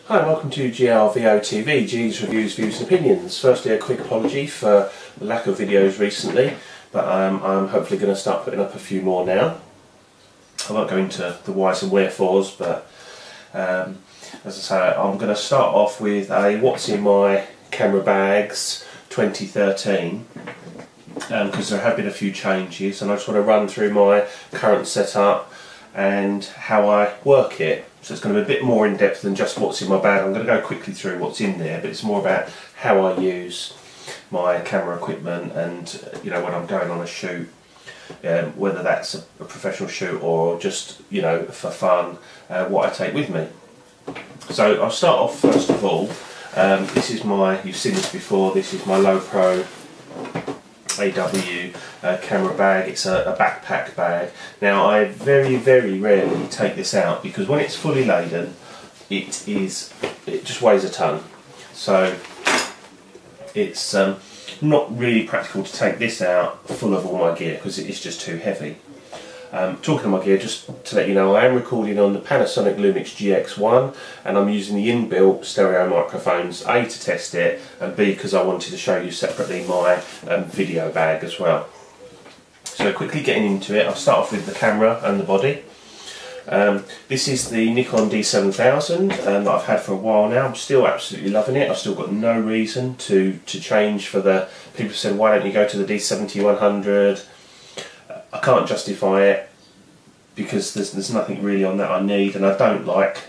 Hi, welcome to GRVO TV, G's Reviews, Views and Opinions. Firstly, a quick apology for the lack of videos recently, but I'm hopefully going to start putting up a few more now. I won't go into the whys and wherefores, but as I say, I'm going to start off with a what's in my camera bags 2013, because there have been a few changes and I just want to run through my current setup and how I work it. So it's going to be a bit more in depth than just what's in my bag. I'm going to go quickly through what's in there, but it's more about how I use my camera equipment and, you know, when I'm going on a shoot, whether that's a professional shoot or just, you know, for fun, what I take with me. So I'll start off first of all. This is my, you've seen this before, this is my Low Pro AW camera bag. It's a backpack bag. Now I very rarely take this out because when it's fully laden it just weighs a ton, so it's not really practical to take this out full of all my gear because it is just too heavy. Talking of my gear, just to let you know, I am recording on the Panasonic Lumix GX1 and I'm using the inbuilt stereo microphones, A, to test it, and B, because I wanted to show you separately my video bag as well. So quickly getting into it, I'll start off with the camera and the body. This is the Nikon D7000 that I've had for a while now. I'm still absolutely loving it. I've still got no reason to change. For the people who said, why don't you go to the D70-100? I can't justify it because there's nothing really on that I need, and I don't like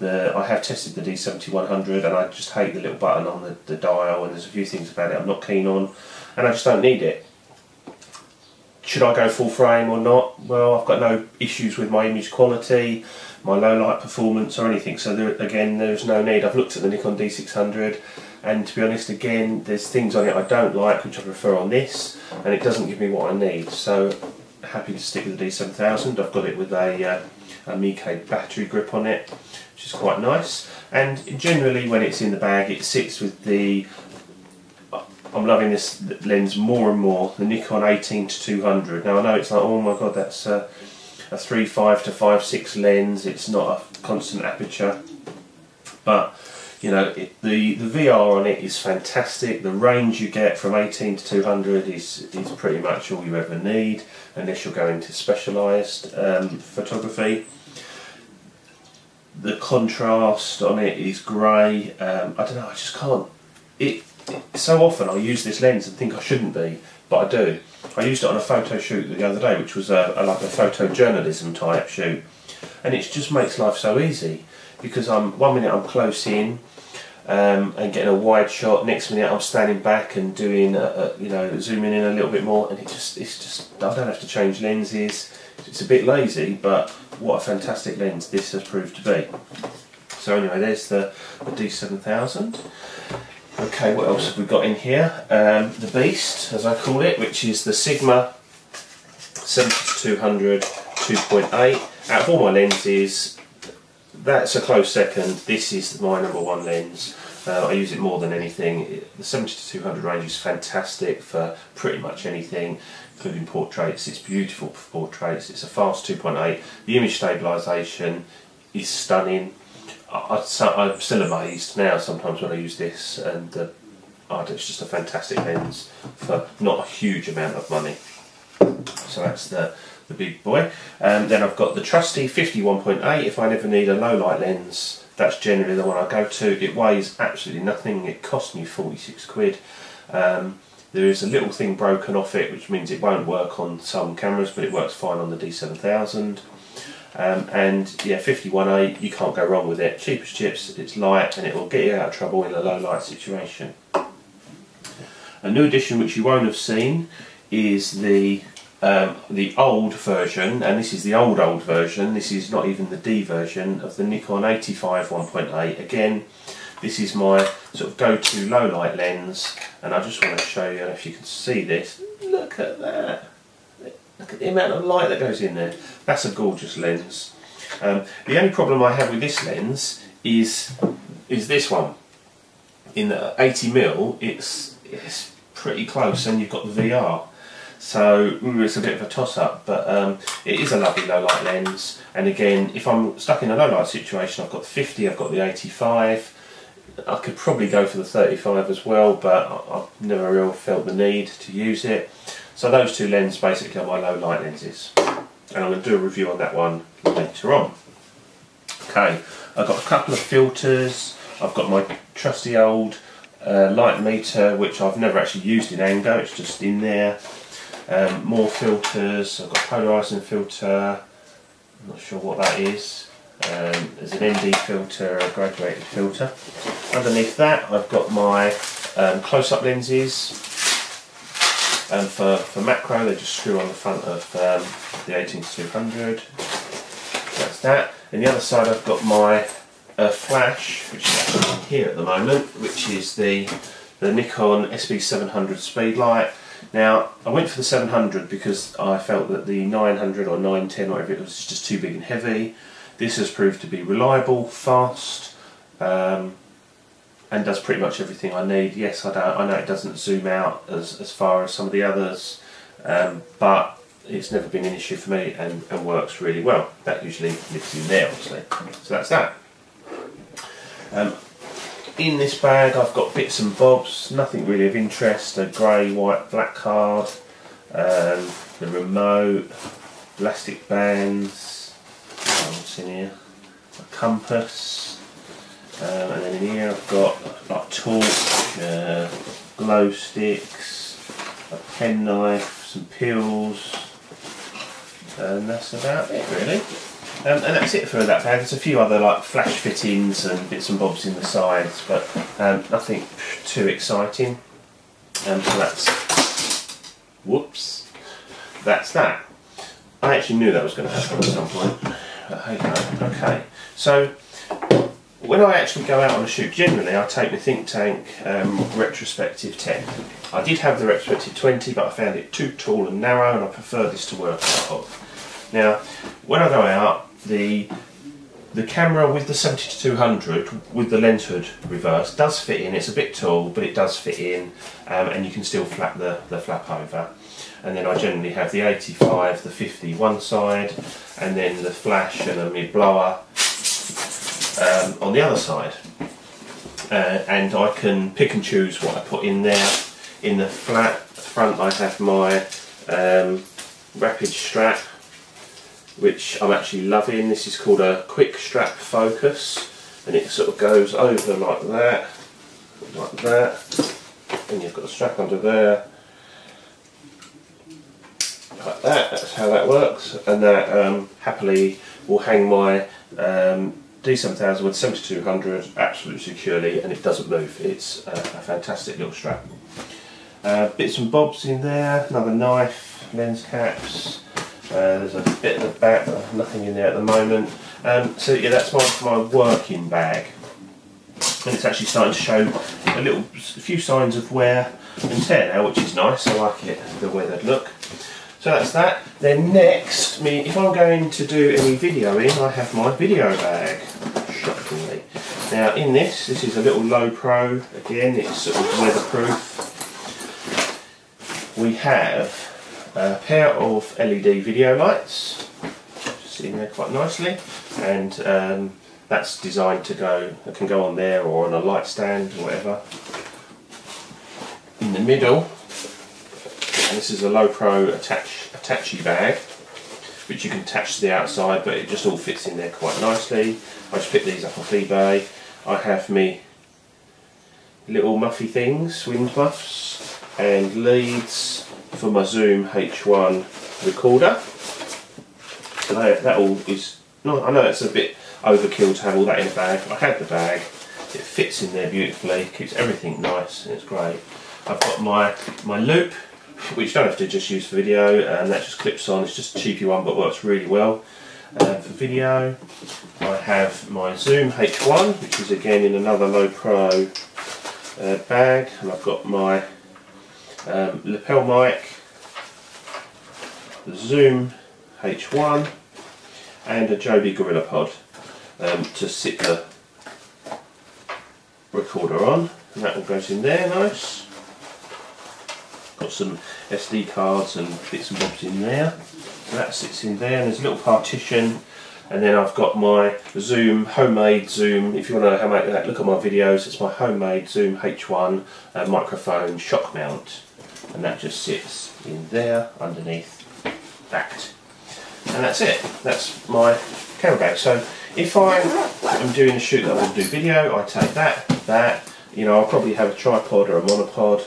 I have tested the D70-100 and I just hate the little button on the dial, and there's a few things about it I'm not keen on, and I just don't need it. Should I go full frame or not? Well, I've got no issues with my image quality, my low light performance or anything, so there's no need. I've looked at the Nikon D600 and to be honest, again, there's things on it I don't like which I prefer on this, and it doesn't give me what I need, so happy to stick with the D7000. I've got it with a Miike battery grip on it, which is quite nice, and generally when it's in the bag it sits with the, I'm loving this lens more and more, the Nikon 18-200. Now I know it's like, oh my god, that's a 3.5 to 5.6 lens, it's not a constant aperture, but you know, the VR on it is fantastic. The range you get from 18 to 200 is pretty much all you ever need, unless you're going to specialised photography. The contrast on it is great. I don't know, I just can't. So often I use this lens and think I shouldn't be, but I do. I used it on a photo shoot the other day, which was like a photojournalism type shoot, and it just makes life so easy because one minute I'm close in and getting a wide shot, next minute I'm standing back and doing you know, zooming in a little bit more, and it's just I don't have to change lenses. It's a bit lazy, but what a fantastic lens this has proved to be. So anyway, there's the D7000. Okay, what else have we got in here? The beast, as I call it, which is the Sigma 70-200 2.8. Out of all my lenses, that's a close second. This is my #1 lens. I use it more than anything. The 70-200 range is fantastic for pretty much anything, including portraits. It's beautiful for portraits. It's a fast 2.8. The image stabilisation is stunning. I'm still amazed now sometimes when I use this, and it's just a fantastic lens for not a huge amount of money. So that's the big boy. Then I've got the trusty 50-1.8. If I never need a low light lens, that's generally the one I go to. It weighs absolutely nothing. It cost me 46 quid. There is a little thing broken off it, which means it won't work on some cameras, but it works fine on the D7000. And yeah, 50-1.8, you can't go wrong with it. Cheap as chips, it's light, and it will get you out of trouble in a low light situation. A new addition which you won't have seen is the old version, and this is the old version. This is not even the D version of the Nikon 85-1.8. Again, this is my sort of go-to low light lens, and I just want to show you if you can see this. Look at that. Look at the amount of light that goes in there. That's a gorgeous lens. The only problem I have with this lens is this one. In the 80mm, it's pretty close, and you've got the VR. So it's a bit of a toss-up, but it is a lovely low light lens. And again, if I'm stuck in a low light situation, I've got the 50, I've got the 85. I could probably go for the 35 as well, but I've never really felt the need to use it. So those two lenses basically are my low light lenses, and I'm going to do a review on that one later on. Okay, I've got a couple of filters. I've got my trusty old light meter, which I've never actually used in anger, it's just in there. More filters. I've got a polarising filter, I'm not sure what that is. There's an ND filter, a graduated filter. Underneath that I've got my close-up lenses. For macro, they just screw on the front of the 18-200. That's that. And the other side I've got my flash, which is actually in here at the moment, which is the Nikon SB700 speed light. Now, I went for the 700 because I felt that the 900 or 910 or whatever, it was just too big and heavy. This has proved to be reliable, fast, and does pretty much everything I need. Yes, I know it doesn't zoom out as far as some of the others, but it's never been an issue for me and works really well. That usually lives in there, obviously. So that's that. In this bag I've got bits and bobs, nothing really of interest. A grey, white, black card, the remote, elastic bands, what's in here? A compass, and then in here I've got like torch, glow sticks, a penknife, some pills, and that's about it really. And that's it for that bag. There's a few other like flash fittings and bits and bobs in the sides, but nothing too exciting. So that's that. I actually knew that was going to happen at some point, but hey ho. Okay, so when I actually go out on a shoot, generally I take the Think Tank Retrospective 10. I did have the Retrospective 20, but I found it too tall and narrow, and I prefer this to work out of. Now, when I go out, the camera with the 70-200 with the lens hood reversed does fit in. It's a bit tall, but it does fit in, and you can still flap the flap over. And then I generally have the 85, the 50 one side, and then the flash and a mid blower on the other side. And I can pick and choose what I put in there. In the front I have my rapid strap, which I'm actually loving. This is called a quick strap focus, and it sort of goes over like that, and you've got the strap under there, like that. That's how that works, and that happily will hang my D7000 with 7200 absolutely securely, and it doesn't move. It's a fantastic little strap. Bits and bobs in there, another knife, lens caps. There's a bit at the back, but nothing in there at the moment. So yeah, that's my working bag, and it's actually starting to show a few signs of wear and tear now, which is nice. I like it, the weathered look. So that's that. Then next, if I'm going to do any videoing, I have my video bag, shockingly. Now in this is a little low pro. Again, it's sort of weatherproof. We have a pair of LED video lights, just sitting there quite nicely, and that's designed to it can go on there or on a light stand or whatever. In the middle, and this is a low pro attachy bag, which you can attach to the outside, but it just all fits in there quite nicely. I just picked these up off eBay. I have me little muffy things, wind muffs, and leads for my Zoom H1 recorder. So that all is, I know it's a bit overkill to have all that in a bag, but I had the bag, it fits in there beautifully, keeps everything nice, and it's great. I've got my loop, which you don't have to just use for video, and that just clips on. It's just a cheapy one but works really well for video. I have my Zoom H1, which is again in another low pro bag, and I've got my lapel mic, the Zoom H1, and a Joby Gorilla Pod to sit the recorder on, and that all goes in there nice. Got got some SD cards and bits and bobs in there. So that sits in there, and there's a little partition. And then I've got my Zoom, homemade Zoom. If you want to know how to make that, look at my videos. It's my homemade Zoom H1 microphone shock mount. And that just sits in there underneath that. And that's it. That's my camera bag. So if I'm doing a shoot that I want to do video, I take that. You know, I'll probably have a tripod or a monopod,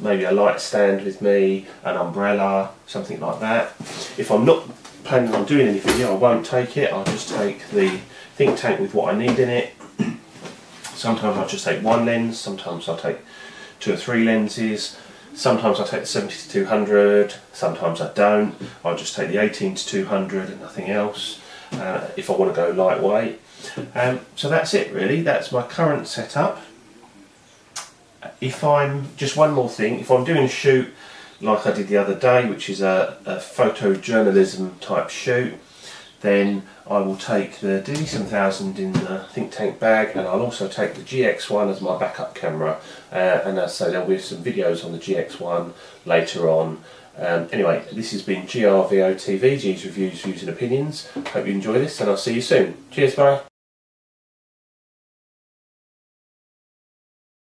maybe a light stand with me, an umbrella, something like that. If I'm not planning on doing any video, I won't take it. I'll just take the think tank with what I need in it. Sometimes I'll just take one lens, sometimes I'll take 2 or 3 lenses. Sometimes I take the 70-200, sometimes I don't. I'll just take the 18-200 and nothing else if I want to go lightweight. So that's it really, that's my current setup. If I'm, just one more thing, if I'm doing a shoot like I did the other day, which is a photojournalism type shoot, then I will take the DD7000 in the think tank bag, and I'll also take the GX1 as my backup camera, and as I say, there'll be some videos on the GX1 later on. Anyway, this has been GRVO TV, G's Reviews, Views and Opinions. Hope you enjoy this, and I'll see you soon. Cheers, bye.